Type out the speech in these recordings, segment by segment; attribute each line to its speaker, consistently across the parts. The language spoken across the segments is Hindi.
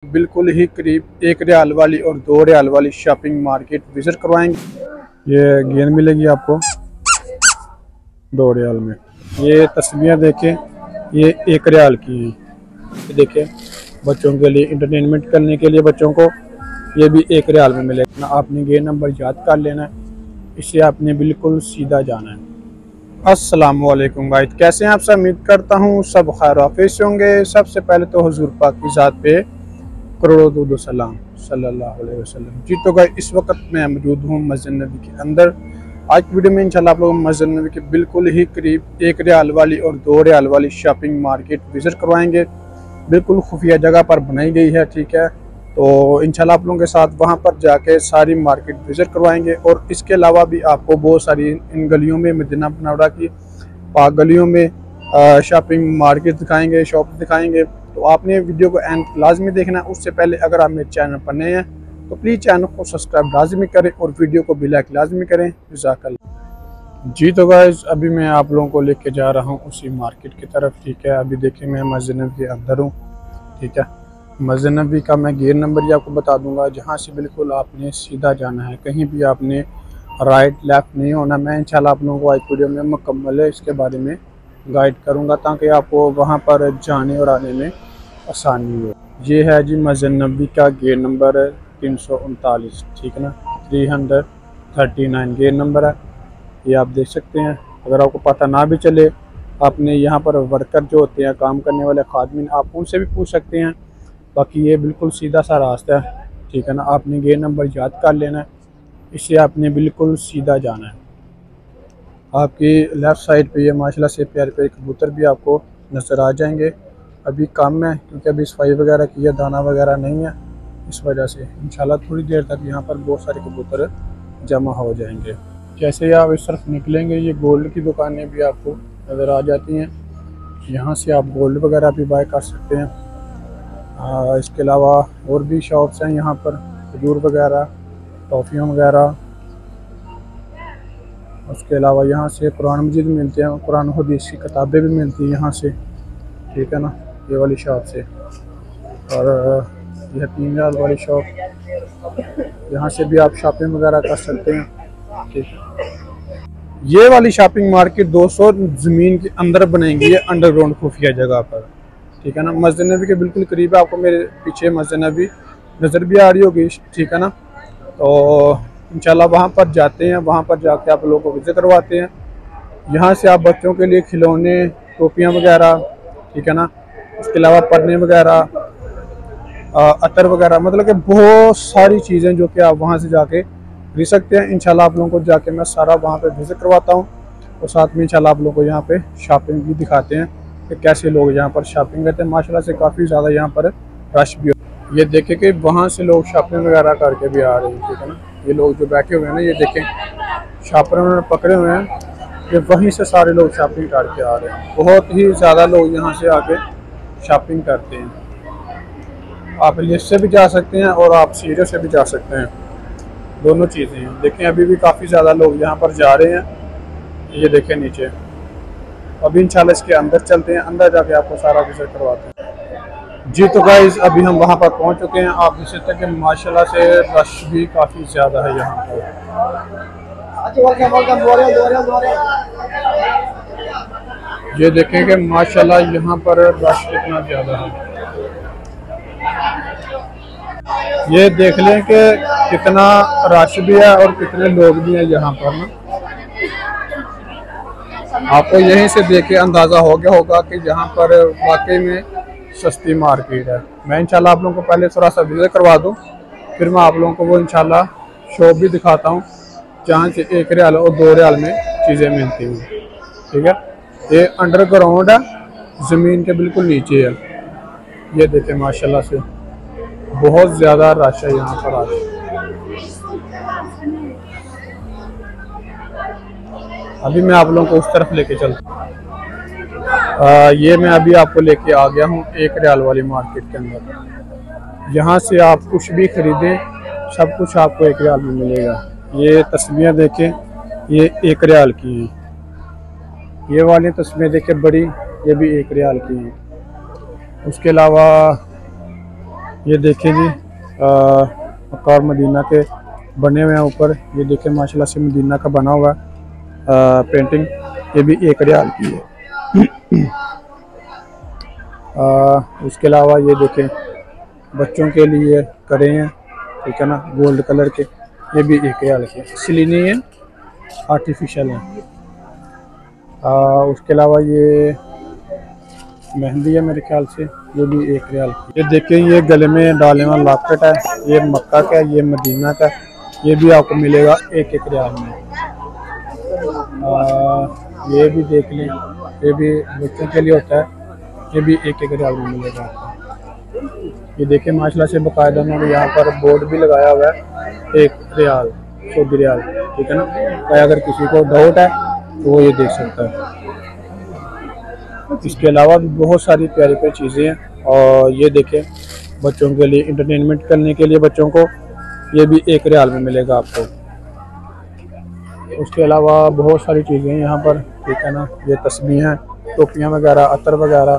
Speaker 1: बिल्कुल ही करीब 1 रियाल वाली और 2 रियाल वाली शॉपिंग मार्केट विजिट करवाएंगे। ये गेंद मिलेगी आपको 2 रियाल में। ये तस्वीरें देखें, ये 1 रियाल की हैं। ये देखें, बच्चों के लिए इंटरटेनमेंट करने के लिए बच्चों को ये भी 1 रियाल में मिलेगा। आपने गेंद नंबर याद कर लेना है, इसे आपने बिल्कुल सीधा जाना है। अस्सलाम वालेकुम गाइस, कैसे हैं आप सब? उम्मीद करता हूँ सब खैर वाफिस होंगे। सबसे पहले तो हुजूर पाक की ज़ात पे करोड़ों दुरूद सलाम सल्लल्लाहु अलैहि वसल्लम। जी तो गाइस, इस वक्त मैं मौजूद हूँ मस्जिद नबी के अंदर। आज की वीडियो में इंशाल्लाह आप लोग मस्जिद नबी के बिल्कुल ही करीब 1 रियाल वाली और 2 रियाल वाली शॉपिंग मार्केट विजिट करवाएंगे। बिल्कुल खुफिया जगह पर बनाई गई है, ठीक है। तो इंशाल्लाह आप लोगों के साथ वहां पर जाके सारी मार्केट विजिट करवाएंगे। और इसके अलावा भी आपको बहुत सारी इन गलियों में, मदीना मुनव्वरा की पाक गलियों में शॉपिंग मार्केट दिखाएंगे, शॉप दिखाएंगे। तो आपने वीडियो को एंड लाजमी देखना है। उससे पहले अगर आप मेरे चैनल पर नए हैं तो प्लीज़ चैनल को सब्सक्राइब लाजमी करें और वीडियो को भी लाइक लाजमी करें। जज़ाकल्लाह। जी तो गाइस, अभी मैं आप लोगों को लेके जा रहा हूँ उसी मार्केट की तरफ, ठीक है। अभी देखिए मैं मस्जिद नबी के अंदर हूँ, ठीक है। मस्जिद नबी का मैं गेट नंबर ही आपको बता दूंगा, जहाँ से बिल्कुल आपने सीधा जाना है, कहीं भी आपने राइट लेफ़्ट नहीं होना। मैं इंशाल्लाह आप लोगों को आज वीडियो में मुकम्मल इसके बारे में गाइड करूंगा ताकि आपको वहां पर जाने और आने में आसानी हो। ये है जी मस्जिद नबी का गेट नंबर 339, ठीक है ना। 339 गेट नंबर है, ये आप देख सकते हैं। अगर आपको पता ना भी चले, आपने यहाँ पर वर्कर जो होते हैं, काम करने वाले खादमीन, आप उनसे भी पूछ सकते हैं। बाकी ये बिल्कुल सीधा सा रास्ता है, ठीक है ना। आपने गेट नंबर याद कर लेना है, इसे आपने बिल्कुल सीधा जाना है। आपकी लेफ़्ट साइड पे ये माशाल्लाह से प्यारे प्यारे कबूतर भी आपको नज़र आ जाएंगे। अभी कम है क्योंकि अभी सफाई वगैरह की है, दाना वगैरह नहीं है, इस वजह से इंशाल्लाह थोड़ी देर तक यहाँ पर बहुत सारे कबूतर जमा हो जाएंगे। जैसे ही आप इस तरफ निकलेंगे, ये गोल्ड की दुकानें भी आपको नज़र आ जाती हैं। यहाँ से आप गोल्ड वगैरह भी बाय कर सकते हैं। इसके अलावा और भी शॉप्स हैं यहाँ पर, खजूर वगैरह, टॉफ़ियाँ वगैरह। उसके अलावा यहाँ से कुरान मजीद मिलते हैं, कुरान हदीस की किताबें भी मिलती हैं यहाँ से, ठीक है ना, ये वाली शॉप से। और यह 3 रियाल वाली शॉप, यहाँ से भी आप शॉपिंग वगैरह कर सकते हैं, ठीक है। ये वाली शॉपिंग मार्केट 200 ज़मीन के अंदर बनाएंगी, अंडरग्राउंड खुफिया जगह पर, ठीक है ना। मस्जिद नबी के बिल्कुल करीब है। आपको मेरे पीछे मस्जिद नबी नज़र भी आ रही होगी, ठीक है ना। तो इंशाल्लाह वहाँ पर जाते हैं, वहाँ पर जाके आप लोगों को विजिट करवाते हैं। यहाँ से आप बच्चों के लिए खिलौने, टोपियाँ वगैरह, ठीक है ना, उसके अलावा पढ़ने वगैरह, अतर वगैरह, मतलब कि बहुत सारी चीज़ें जो कि आप वहाँ से जाके खरीद सकते हैं। इंशाल्लाह आप लोगों को जाके मैं सारा वहाँ पे विजिट करवाता हूँ और साथ में इंशाल्लाह आप लोगों को यहाँ पे शॉपिंग भी दिखाते हैं कि कैसे लोग यहाँ पर शॉपिंग करते हैं। माशाल्लाह से काफ़ी ज़्यादा यहाँ पर रश भी हो। ये देखें कि वहाँ से लोग शॉपिंग वगैरह करके भी आ रहे हैं, ठीक है ना। ये लोग जो बैठे हुए हैं ना, ये देखें शॉपर उन्होंने पकड़े हुए हैं, ये वहीं से सारे लोग शॉपिंग करके आ रहे हैं। बहुत ही ज़्यादा लोग यहाँ से आके शॉपिंग करते हैं। आप लिफ्ट से भी जा सकते हैं और आप सीढ़ियों से भी जा सकते हैं, दोनों चीज़ें हैं। देखें अभी भी काफ़ी ज़्यादा लोग यहाँ पर जा रहे हैं। ये देखें नीचे। अभी इंशाल्लाह इसके अंदर चलते हैं, अंदर जाके आपको सारा विजिट करवाते हैं। जी तो गाइस, अभी हम वहाँ पर पहुँच चुके हैं। आप देख सकते हैं कि माशाल्लाह से रश भी काफ़ी ज़्यादा है यहाँ पर। ये देखें कि माशाल्लाह यहाँ पर रश कितना ज़्यादा है। ये देख लें कि कितना रश भी है और कितने लोग भी हैं यहाँ पर ना। आपको यहीं से देख के अंदाज़ा हो गया होगा कि यहाँ पर वाकई में सस्ती मार्केट है। मैं इंशाल्लाह आप लोगों को पहले थोड़ा सा विजिट करवा दूँ, फिर मैं आप लोगों को वो इंशाल्लाह शॉप भी दिखाता हूँ जहाँ से 1 रियाल और 2 रियाल में चीज़ें मिलती हैं, ठीक है। ये अंडरग्राउंड है, ज़मीन के बिल्कुल नीचे है। ये देखें माशाल्लाह से बहुत ज़्यादा रश है यहाँ पर आज। अभी मैं आप लोगों को उस तरफ लेके चलता हूँ। ये मैं अभी आपको लेके आ गया हूँ 1 रियाल वाली मार्केट के अंदर। यहाँ से आप कुछ भी खरीदें, सब कुछ आपको 1 रियाल में मिलेगा। ये तस्वीरें देखें, ये 1 रियाल की हैं। ये वाली तस्वीरें देखें बड़ी, ये भी 1 रियाल की हैं। उसके अलावा ये देखिए जी मक्का और मदीना के बने हुए हैं ऊपर। ये देखिए माशाल्लाह से मदीना का बना हुआ पेंटिंग, ये भी 1 रियाल की है। उसके अलावा ये देखें बच्चों के लिए करे हैं, ठीक है ना, गोल्ड कलर के, ये भी 1 रियाल के, असली नहीं है, आर्टिफिशियल है। उसके अलावा ये मेहंदी है मेरे ख्याल से, ये भी 1 रियाल की। ये देखिए ये गले में डालने वाला लॉकेट है, ये मक्का का है, ये मदीना का, ये भी आपको मिलेगा 1 रियाल में। ये भी देख लें, ये भी बच्चों के लिए होता है, ये भी 1 रियाल में मिलेगा आपको। ये देखिए माशाल्लाह से बाकायदा उन्होंने यहाँ पर बोर्ड भी लगाया हुआ है, 1 रियाल, 100 रियाल, ठीक है ना। तो अगर किसी को डाउट है तो वो ये देख सकता है। इसके अलावा भी बहुत सारी प्यारी प्यारी चीज़ें हैं। और ये देखें बच्चों के लिए इंटरटेनमेंट करने के लिए बच्चों को, ये भी 1 रियाल में मिलेगा आपको। उसके अलावा बहुत सारी चीज़ें हैं यहाँ पर, ठीक है ना। ये तस्बीह हैं, टोपियाँ वगैरह, अतर वगैरह,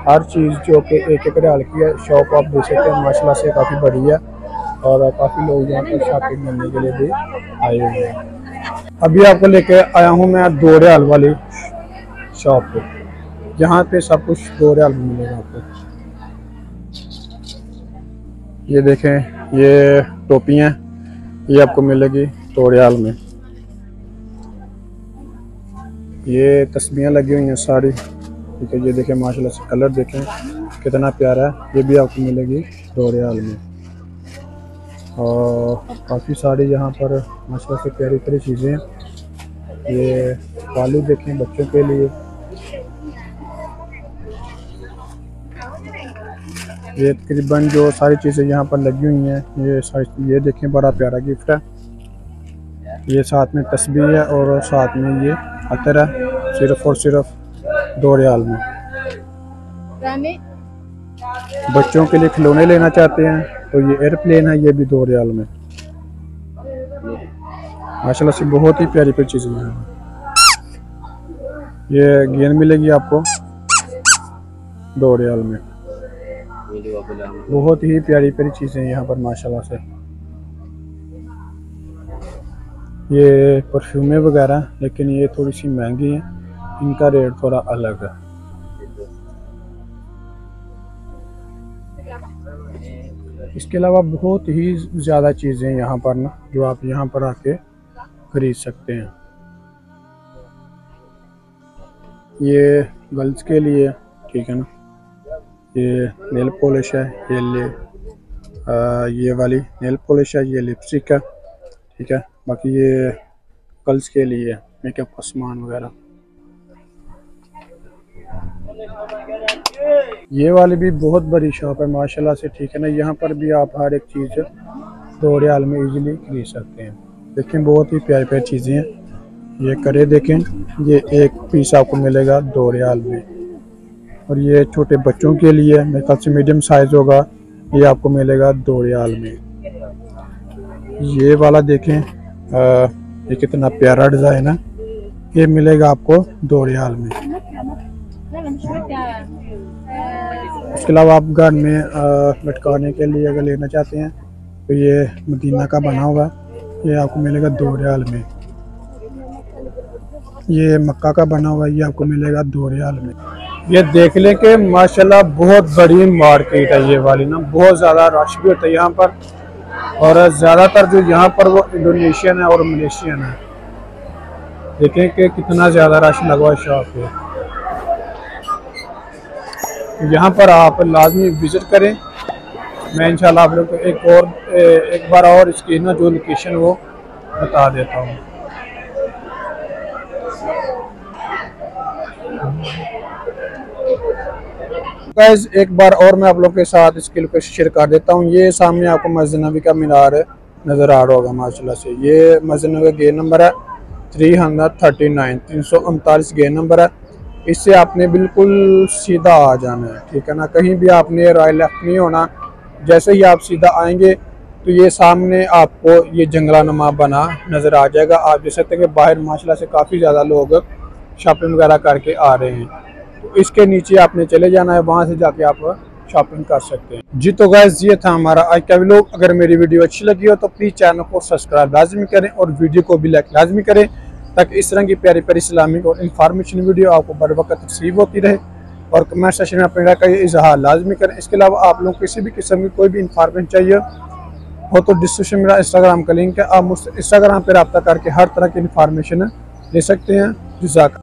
Speaker 1: हर चीज़ जो कि 1 रियाल की है। शॉप आप देख सकते हैं माशाल्लाह से काफ़ी बड़ी है और काफ़ी लोग यहाँ पर शॉपिंग करने के लिए भी आए हुए हैं। अभी आपको लेके आया हूँ मैं 2 रियाल वाली शॉप पे, जहाँ पे सब कुछ 2 रियाल में मिलेगा आपको। ये देखें ये टोपियाँ, ये आपको मिलेगी 2 रियाल में। ये तस्बीहें लगी हुई हैं सारी, ठीक है। ये देखें माशाल्लाह से कलर देखें कितना प्यारा है, ये भी आपको मिलेगी 2 रियाल में। और काफ़ी सारी यहाँ पर माशाल्लाह से प्यारी प्यारी चीज़ें हैं। ये बालू देखें बच्चों के लिए, ये तकरीबन जो सारी चीज़ें यहाँ पर लगी हुई हैं, ये सारी, ये देखें बड़ा प्यारा गिफ्ट है। ये साथ में तस्बीह है और साथ में ये अतर है, सिर्फ और सिर्फ 2 रियाल में। बच्चों के लिए खिलौने लेना चाहते हैं तो ये एयरप्लेन है, ये भी 2 रियाल में। माशाल्लाह से बहुत ही प्यारी प्यारी चीज़ें हैं। ये गेंद मिलेगी आपको 2 रियाल में। बहुत ही प्यारी प्यारी चीज़ें यहाँ पर माशाल्लाह से। ये परफ्यूमें वगैरह, लेकिन ये थोड़ी सी महंगी हैं, इनका रेट थोड़ा अलग है। इसके अलावा बहुत ही ज़्यादा चीज़ें यहाँ पर ना, जो आप यहाँ पर आके खरीद सकते हैं। ये गर्ल्स के लिए, ठीक है ना। ये नेल पॉलिश है, ये वाली नेल पॉलिश है, ये लिपस्टिक है, ठीक है। बाकी ये गर्ल्स के लिए मेकअप का सामान वगैरह। ये वाली भी बहुत बड़ी शॉप है माशाल्लाह से, ठीक है ना। यहाँ पर भी आप हर एक चीज़ 2 रियाल में इजीली खरीद सकते हैं। देखें बहुत ही प्यारी प्यारी चीज़ें हैं। ये करे देखें, ये 1 पीस आपको मिलेगा 2 रियाल में। और ये छोटे बच्चों के लिए मेरे ख्याल से मीडियम साइज़ होगा, ये आपको मिलेगा 2 रियाल में। ये वाला देखें, ये कितना प्यारा डिज़ाइन है, ये मिलेगा आपको 2 रियाल में। इसके अलावा आप घर में लटकाने के लिए अगर लेना चाहते हैं तो ये मदीना का बना हुआ, ये आपको मिलेगा 2 रियाल में। ये मक्का का बना हुआ, ये आपको मिलेगा 2 रियाल में। ये देख लें कि माशाल्लाह बहुत बड़ी मार्केट है ये वाली ना, बहुत ज़्यादा रश भी होता है यहाँ पर। और ज़्यादातर जो यहाँ पर वो इंडोनेशियन है और मलेशियन है। देखें कि कितना ज़्यादा रश लगा हुआ शॉप पे। यहाँ पर आप लाजमी विज़िट करें। मैं इंशाल्लाह आप लोग को एक बार और इसकी ना जो लोकेशन वो बता देता हूँ। गाइस एक बार और मैं आप लोग के साथ इसकी लोकेशन शेयर कर देता हूँ। ये सामने आपको मस्जिद नबी का मीनार नज़र आ रहा होगा माशाल्लाह से। ये मस्जिद नबी का गेट नंबर है 339, 339 गेट नंबर है। इससे आपने बिल्कुल सीधा आ जाना है, ठीक है ना। कहीं भी आपने राइट लेफ्ट नहीं होना। जैसे ही आप सीधा आएंगे तो ये सामने आपको ये जंगला नुमा बना नज़र आ जाएगा। आप देख सकते हैं कि बाहर माशाल्लाह से काफ़ी ज़्यादा लोग शॉपिंग वगैरह करके आ रहे हैं। तो इसके नीचे आपने चले जाना है, वहाँ से जाके आप शॉपिंग कर सकते हैं। जी तो गाइस ये था हमारा आज का व्लॉग। अगर मेरी वीडियो अच्छी लगी हो तो प्लीज़ चैनल को सब्सक्राइब लाजमी करें और वीडियो को भी लाइक लाजमी करें, ताकि इस तरह की प्यारी प्यारी इस्लामिक और इन्फॉर्मेशन वीडियो आपको बर वक्त रिसीव होती रहे। और कमेंट सेक्शन में अपने राय का इजहार लाजमी करें। इसके अलावा आप लोग किसी भी किस्म की कोई भी इन्फॉर्मेशन चाहिए हो तो डिस्क्रिप्शन में मेरा इंस्टाग्राम का लिंक है, आप मुझसे इंस्टाग्राम पर रब्ता करके हर तरह की इन्फॉर्मेशन ले सकते हैं। जज़ाक